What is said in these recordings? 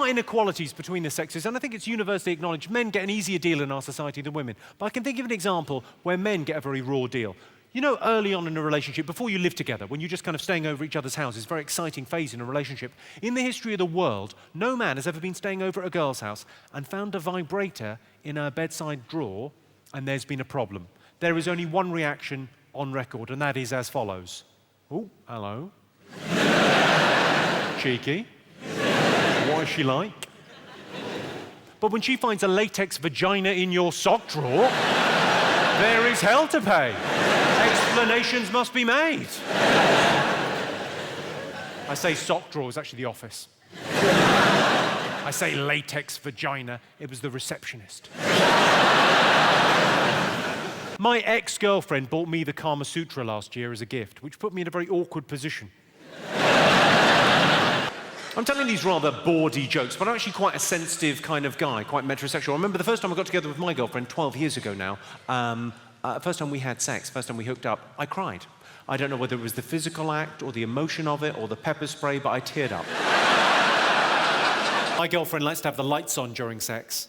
are inequalities between the sexes, and I think it's universally acknowledged men get an easier deal in our society than women. But I can think of an example where men get a very raw deal. You know, early on in a relationship, before you live together, when you're just kind of staying over each other's houses, very exciting phase in a relationship. In the history of the world, no man has ever been staying over at a girl's house and found a vibrator in her bedside drawer, and there's been a problem. There is only one reaction on record, and that is as follows. Oh, hello. Cheeky. What is she like? But when she finds a latex vagina in your sock drawer, there is hell to pay. Explanations must be made. I say sock drawer, it's actually the office. I say latex vagina, it was the receptionist. My ex-girlfriend bought me the Kama Sutra last year as a gift, which put me in a very awkward position. I'm telling these rather bawdy jokes, but I'm actually quite a sensitive kind of guy, quite metrosexual. I remember the first time I got together with my girlfriend 12 years ago now, first time we had sex, first time we hooked up, I cried. I don't know whether it was the physical act or the emotion of it or the pepper spray, but I teared up. My girlfriend likes to have the lights on during sex,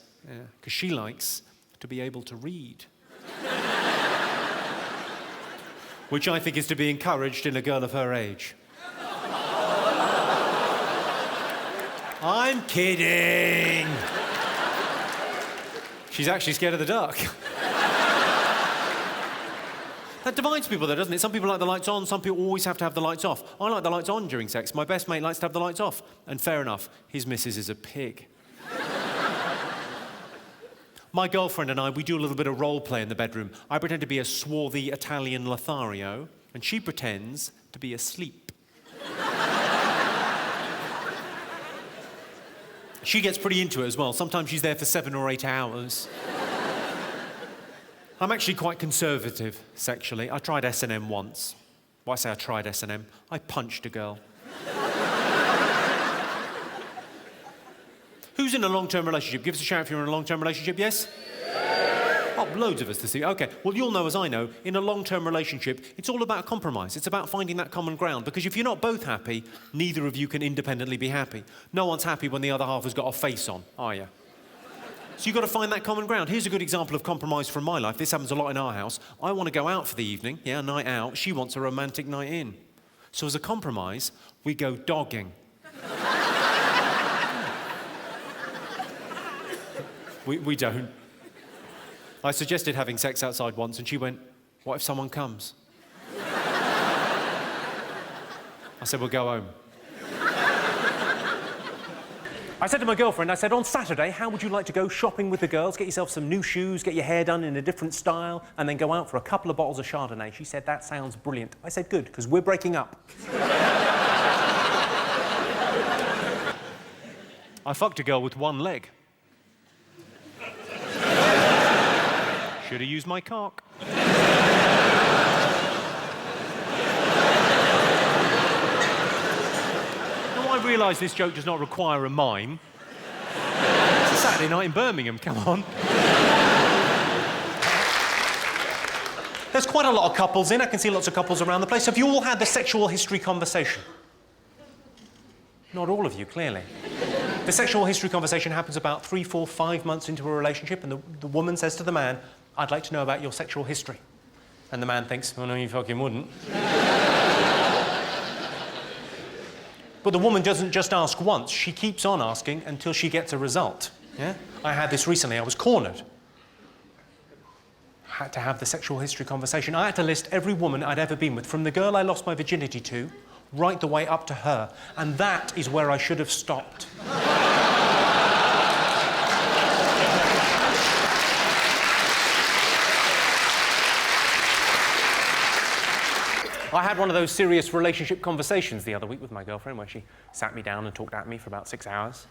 because she likes to be able to read. Which I think is to be encouraged in a girl of her age. I'm kidding. She's actually scared of the dark. That divides people though, doesn't it? Some people like the lights on, some people always have to have the lights off. I like the lights on during sex. My best mate likes to have the lights off. And fair enough, his missus is a pig. My girlfriend and I, we do a little bit of role play in the bedroom. I pretend to be a swarthy Italian Lothario, and she pretends to be asleep. She gets pretty into it as well. Sometimes she's there for 7 or 8 hours. I'm actually quite conservative, sexually. I tried S&M once. Well, I say I tried S&M. I punched a girl. Who's in a long-term relationship? Give us a shout if you're in a long-term relationship, yes? Oh, loads of us to see. OK, well, you'll know, as I know, in a long-term relationship, it's all about compromise. It's about finding that common ground, because if you're not both happy, neither of you can independently be happy. No one's happy when the other half has got a face on, are you? So you've got to find that common ground. Here's a good example of compromise from my life. This happens a lot in our house. I want to go out for the evening, a night out. She wants a romantic night in. So as a compromise, we go dogging. We don't. I suggested having sex outside once, and she went, "What if someone comes?" I said, "We'll go home." I said to my girlfriend, on Saturday, how would you like to go shopping with the girls, get yourself some new shoes, get your hair done in a different style, and then go out for a couple of bottles of Chardonnay? She said, that sounds brilliant. I said, good, because we're breaking up. I fucked a girl with one leg. Should have used my cock. I realise this joke does not require a mime. It's a Saturday night in Birmingham, come on. There's quite a lot of couples in. I can see lots of couples around the place. Have you all had the sexual history conversation? Not all of you, clearly. The sexual history conversation happens about 3, 4, 5 months into a relationship, and the woman says to the man, I'd like to know about your sexual history. And the man thinks, oh, no, you fucking wouldn't. But the woman doesn't just ask once, she keeps on asking until she gets a result. Yeah? I had this recently, I was cornered. I had to have the sexual history conversation. I had to list every woman I'd ever been with, from the girl I lost my virginity to, right the way up to her. And that is where I should have stopped. I had one of those serious relationship conversations the other week with my girlfriend where she sat me down and talked at me for about 6 hours.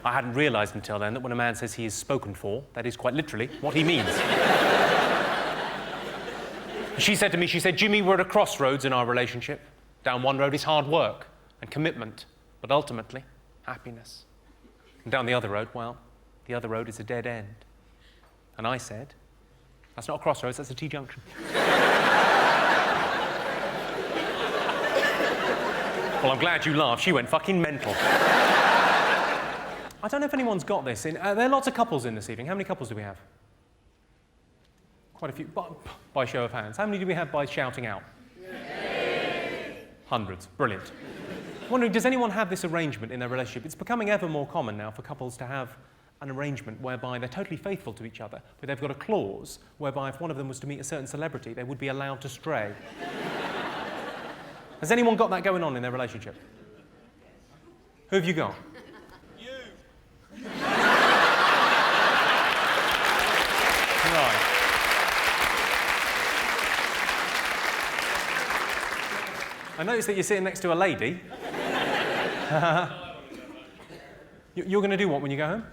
I hadn't realised until then that when a man says he is spoken for, that is quite literally what he means. She said to me, Jimmy, we're at a crossroads in our relationship. Down one road is hard work and commitment, but ultimately, happiness. And down the other road, well, the other road is a dead end. And I said, that's not a crossroads, that's a T-junction. Well, I'm glad you laughed. She went fucking mental. I don't know if anyone's got this. There are lots of couples in this evening. How many couples do we have? Quite a few. By show of hands. How many do we have by shouting out? Hundreds. Brilliant. I'm wondering, does anyone have this arrangement in their relationship? It's becoming ever more common now for couples to have an arrangement whereby they're totally faithful to each other, but they've got a clause whereby if one of them was to meet a certain celebrity, they would be allowed to stray. Has anyone got that going on in their relationship? Who have you got? You. Right. I noticed that you're sitting next to a lady. You're going to do what when you go home?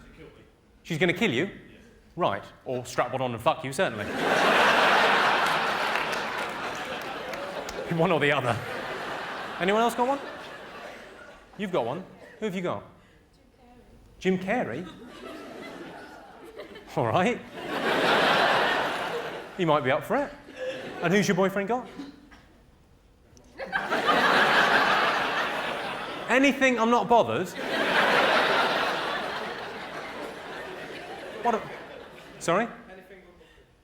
She's going to kill you? Right. Or strap one on and fuck you, certainly. One or the other. Anyone else got one? You've got one. Who have you got? Jim Carrey. All right. He might be up for it. And who's your boyfriend got? Anything, I'm not bothered. What? Sorry?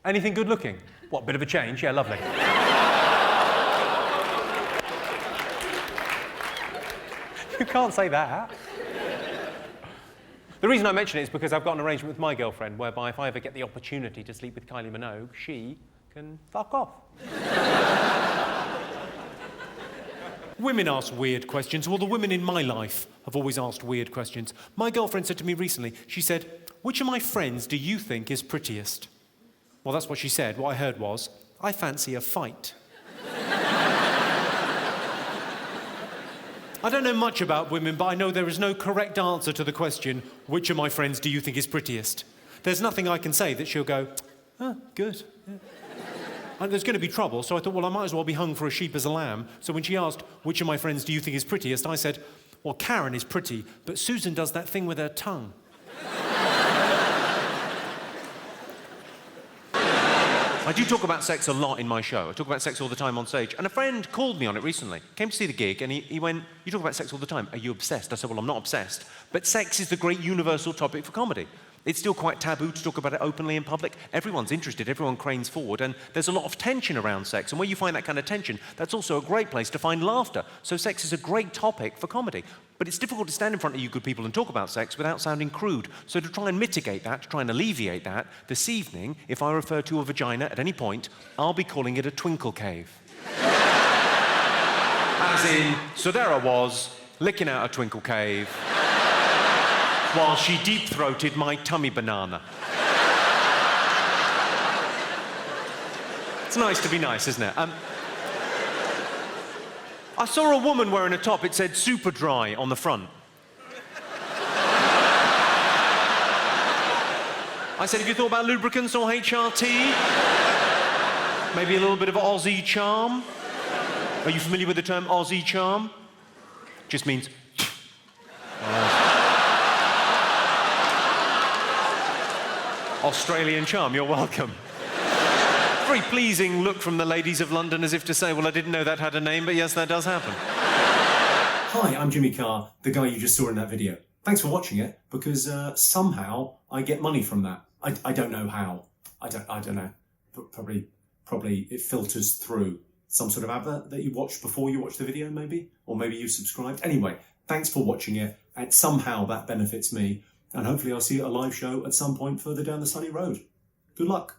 Anything good looking. What, bit of a change? Yeah, lovely. You can't say that. The reason I mention it is because I've got an arrangement with my girlfriend whereby if I ever get the opportunity to sleep with Kylie Minogue, she can fuck off. Women ask weird questions. Well, the women in my life have always asked weird questions. My girlfriend said to me recently, she said, "Which of my friends do you think is prettiest?" Well, that's what she said. What I heard was, "I fancy a fight." I don't know much about women, but I know there is no correct answer to the question, which of my friends do you think is prettiest? There's nothing I can say that she'll go, "Oh, good." Yeah. And there's going to be trouble, so I thought, well, I might as well be hung for a sheep as a lamb. So when she asked, which of my friends do you think is prettiest, I said, well, Karen is pretty, but Susan does that thing with her tongue. I do talk about sex a lot in my show. I talk about sex all the time on stage. And a friend called me on it recently. Came to see the gig, and he went, "You talk about sex all the time. Are you obsessed?" I said, "Well, I'm not obsessed. But sex is the great universal topic for comedy. It's still quite taboo to talk about it openly in public. Everyone's interested, everyone cranes forward, and there's a lot of tension around sex. And where you find that kind of tension, that's also a great place to find laughter. So sex is a great topic for comedy. But it's difficult to stand in front of you good people and talk about sex without sounding crude. So to try and mitigate that, to try and alleviate that, this evening, if I refer to a vagina at any point, I'll be calling it a twinkle cave." As in, Sodera was licking out a twinkle cave while she deep-throated my tummy banana. It's nice to be nice, isn't it? I saw a woman wearing a top, it said super dry on the front. I said, have you thought about lubricants or HRT? Maybe a little bit of Aussie charm? Are you familiar with the term Aussie charm? Just means... Australian charm, you're welcome. Very pleasing look from the ladies of London as if to say, well, I didn't know that had a name, but yes, that does happen. Hi, I'm Jimmy Carr, the guy you just saw in that video. Thanks for watching it, because somehow I get money from that. I don't know how. I don't know. But probably it filters through some sort of advert that you watched before you watched the video, maybe? Or maybe you subscribed. Anyway, thanks for watching it, and somehow that benefits me. And hopefully I'll see you at a live show at some point further down the sunny road. Good luck.